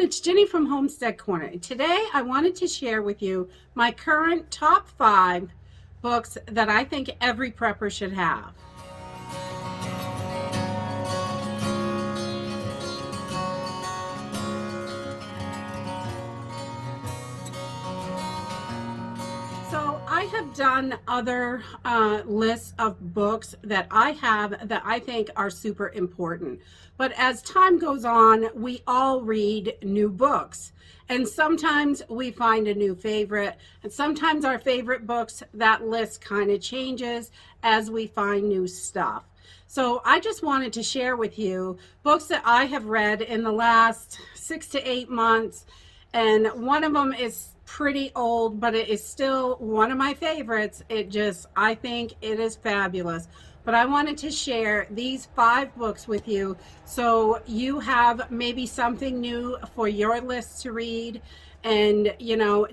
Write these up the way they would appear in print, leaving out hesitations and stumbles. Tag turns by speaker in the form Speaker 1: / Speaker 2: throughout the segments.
Speaker 1: it's Jenny from Homestead Corner. Today I wanted to share with you my current top 5 books that I think every prepper should have. So I have done other lists of books that I have that I think are super important. But as time goes on, we all read new books. And sometimes we find a new favorite. And sometimes our favorite books, that list kind of changes as we find new stuff. So I just wanted to share with you books that I have read in the last 6 to 8 months. And one of them is pretty old, but it is still one of my favorites. I think it is fabulous. But I wanted to share these 5 books with you so you have maybe something new for your list to read. And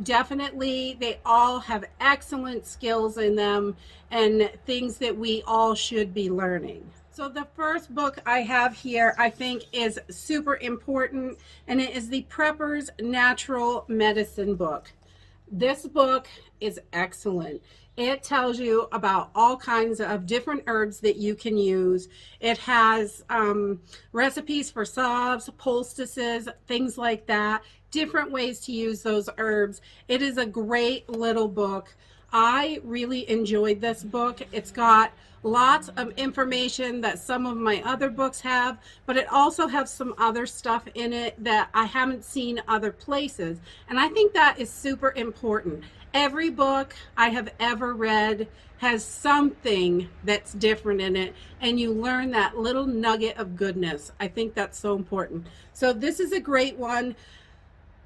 Speaker 1: definitely they all have excellent skills in them and things that we all should be learning. So the first book I have here I think is super important, and it is the Prepper's Natural Medicine book. This book is excellent. It tells you about all kinds of different herbs that you can use. It has recipes for salves, poultices, things like that, different ways to use those herbs. It is a great little book. I really enjoyed this book. It's got lots of information that some of my other books have, but it also has some other stuff in it that I haven't seen other places. And I think that is super important. Every book I have ever read has something that's different in it, and you learn that little nugget of goodness. I think that's so important. So this is a great one.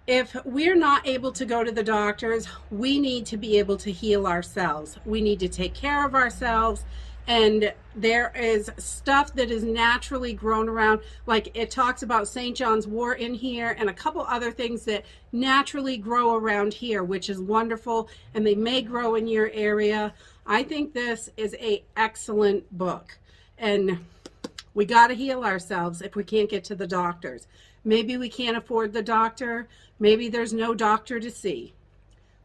Speaker 1: If we're not able to go to the doctors, we need to be able to heal ourselves. We need to take care of ourselves. And there is stuff that is naturally grown around, like it talks about St. John's wort in here and a couple other things that naturally grow around here, which is wonderful, and they may grow in your area. I think this is an excellent book, and we got to heal ourselves if we can't get to the doctors. Maybe we can't afford the doctor. Maybe there's no doctor to see.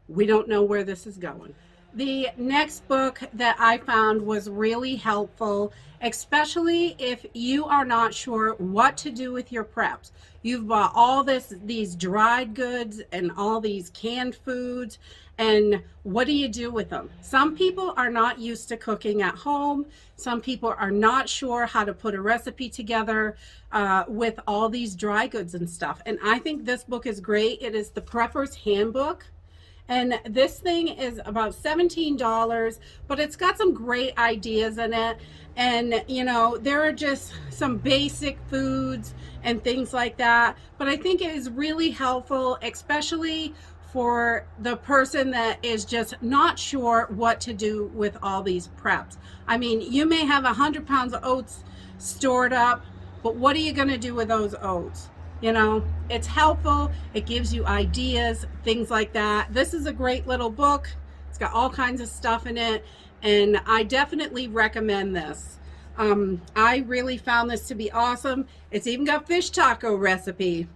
Speaker 1: We don't know where this is going. The next book that I found was really helpful, especially if you are not sure what to do with your preps. You've bought all these dried goods and all these canned foods, and what do you do with them? Some people are not used to cooking at home. Some people are not sure how to put a recipe together with all these dry goods and stuff. And I think this book is great. It is the Prepper's Handbook. And this thing is about $17, but it's got some great ideas in it. And, there are just some basic foods and things like that. But I think it is really helpful, especially for the person that is just not sure what to do with all these preps. I mean, you may have 100 pounds of oats stored up, but what are you going to do with those oats? It's helpful. It gives you ideas, things like that. This is a great little book. It's got all kinds of stuff in it, and I definitely recommend this. I really found this to be awesome. It's even got fish taco recipe.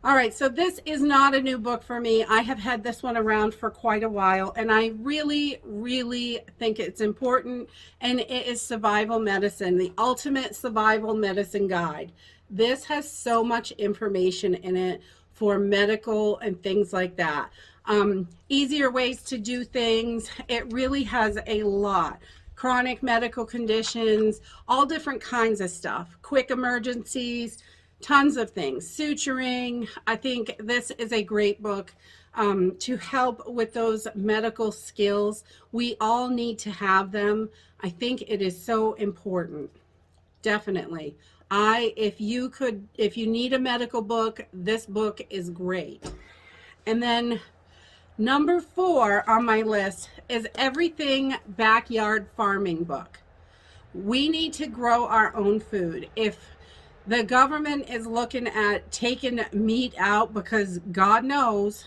Speaker 1: All right, so this is not a new book for me. I have had this one around for quite a while, and I really, really think it's important, and it is Survival Medicine, the Ultimate Survival Medicine Guide. This has so much information in it for medical and things like that. Easier ways to do things. It really has a lot. Chronic medical conditions, all different kinds of stuff, quick emergencies, tons of things, suturing. I think this is a great book to help with those medical skills. We all need to have them. I think it is so important. Definitely. If you need a medical book, this book is great. And then number 4 on my list is Everything Backyard Farming book. We need to grow our own food. If the government is looking at taking meat out because God knows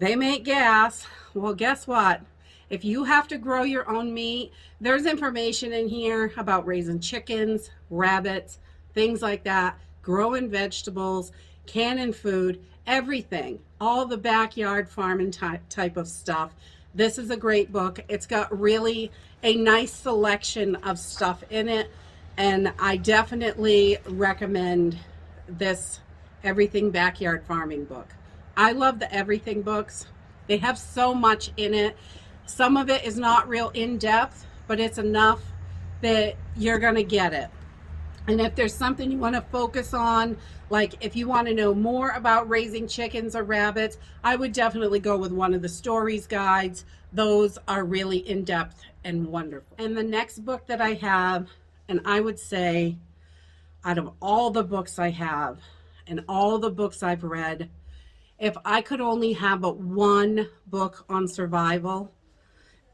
Speaker 1: they make gas, well, guess what? If you have to grow your own meat, there's information in here about raising chickens, rabbits, things like that. growing vegetables, canning food, everything, all the backyard farming type of stuff. This is a great book. It's got really a nice selection of stuff in it, and I definitely recommend this Everything Backyard Farming book. I love the Everything books. They have so much in it. Some of it is not real in-depth, but it's enough that you're going to get it. And if there's something you want to focus on, like if you want to know more about raising chickens or rabbits, I would definitely go with one of the stories guides. Those are really in-depth and wonderful. And the next book that I have, and I would say out of all the books I have and all the books I've read, if I could only have but one book on survival,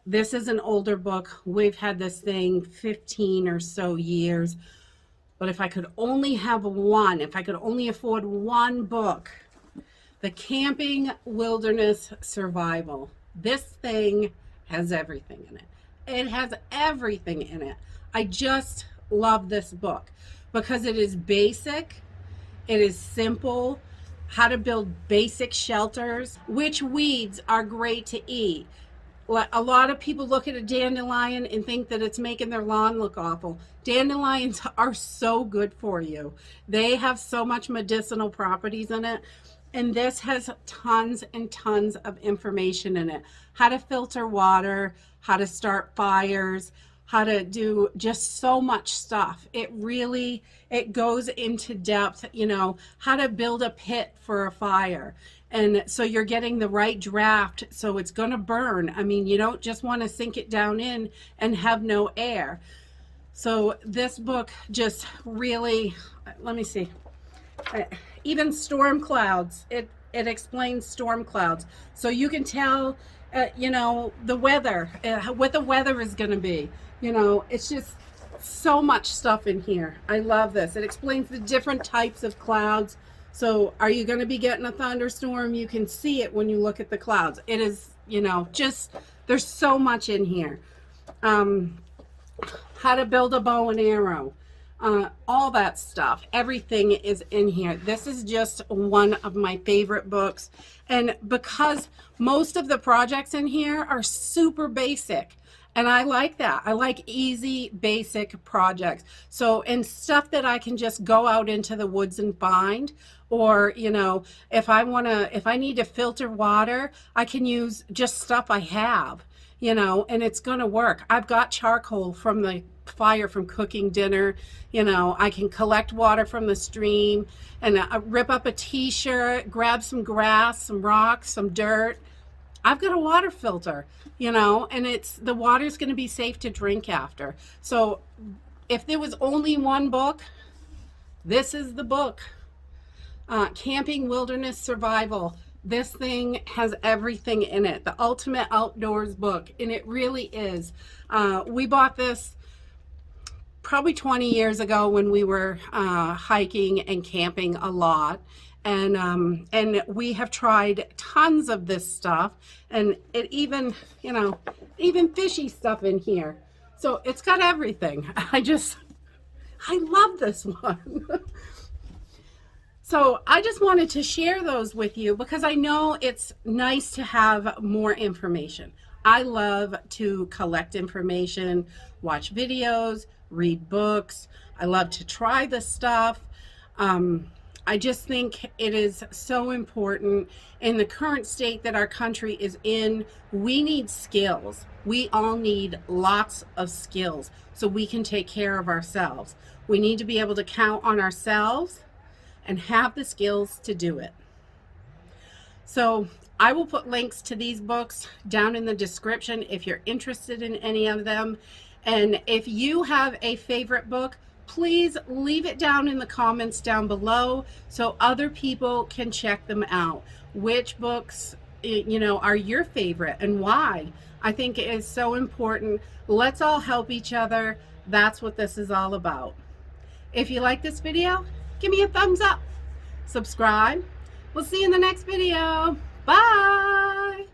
Speaker 1: this is an older book. We've had this thing 15 or so years. But if I could only have one, if I could only afford one book, The Camping Wilderness Survival. This thing has everything in it. It has everything in it. I just love this book because it is basic. It is simple. How to build basic shelters. Which weeds are great to eat. A lot of people look at a dandelion and think that it's making their lawn look awful. Dandelions are so good for you. They have so much medicinal properties in it. And this has tons and tons of information in it. How to filter water, how to start fires, how to do just so much stuff. It goes into depth, how to build a pit for a fire. And so you're getting the right draft, so it's going to burn. I mean, you don't just want to sink it down in and have no air. So this book just really, let me see, even storm clouds, it explains storm clouds. So you can tell, the weather, what the weather is going to be. It's just so much stuff in here. I love this. It explains the different types of clouds. So are you going to be getting a thunderstorm? You can see it when you look at the clouds. It is, there's so much in here. How to build a bow and arrow. All that stuff. Everything is in here. This is just one of my favorite books. And because most of the projects in here are super basic. And I like that. I like easy, basic projects. So, and stuff that I can just go out into the woods and find. Or, if I need to filter water, I can use just stuff I have, and it's going to work. I've got charcoal from the fire from cooking dinner. I can collect water from the stream and rip up a t-shirt, grab some grass, some rocks, some dirt. I've got a water filter, and the water's going to be safe to drink after. So if there was only one book, this is the book. Camping Wilderness Survival. This thing has everything in it. The ultimate outdoors book, and it really is. We bought this probably 20 years ago when we were hiking and camping a lot. And we have tried tons of this stuff, and it even fishy stuff in here. So it's got everything. I love this one. So I just wanted to share those with you because I know it's nice to have more information. I love to collect information, watch videos, read books. I love to try this stuff. I just think it is so important in the current state that our country is in. We need skills. We all need lots of skills so we can take care of ourselves. We need to be able to count on ourselves and have the skills to do it. So I will put links to these books down in the description if you're interested in any of them. And if you have a favorite book, please leave it down in the comments down below so other people can check them out. Which books, are your favorite and why? I think it is so important. Let's all help each other. That's what this is all about. If you like this video, give me a thumbs up. Subscribe. We'll see you in the next video. Bye.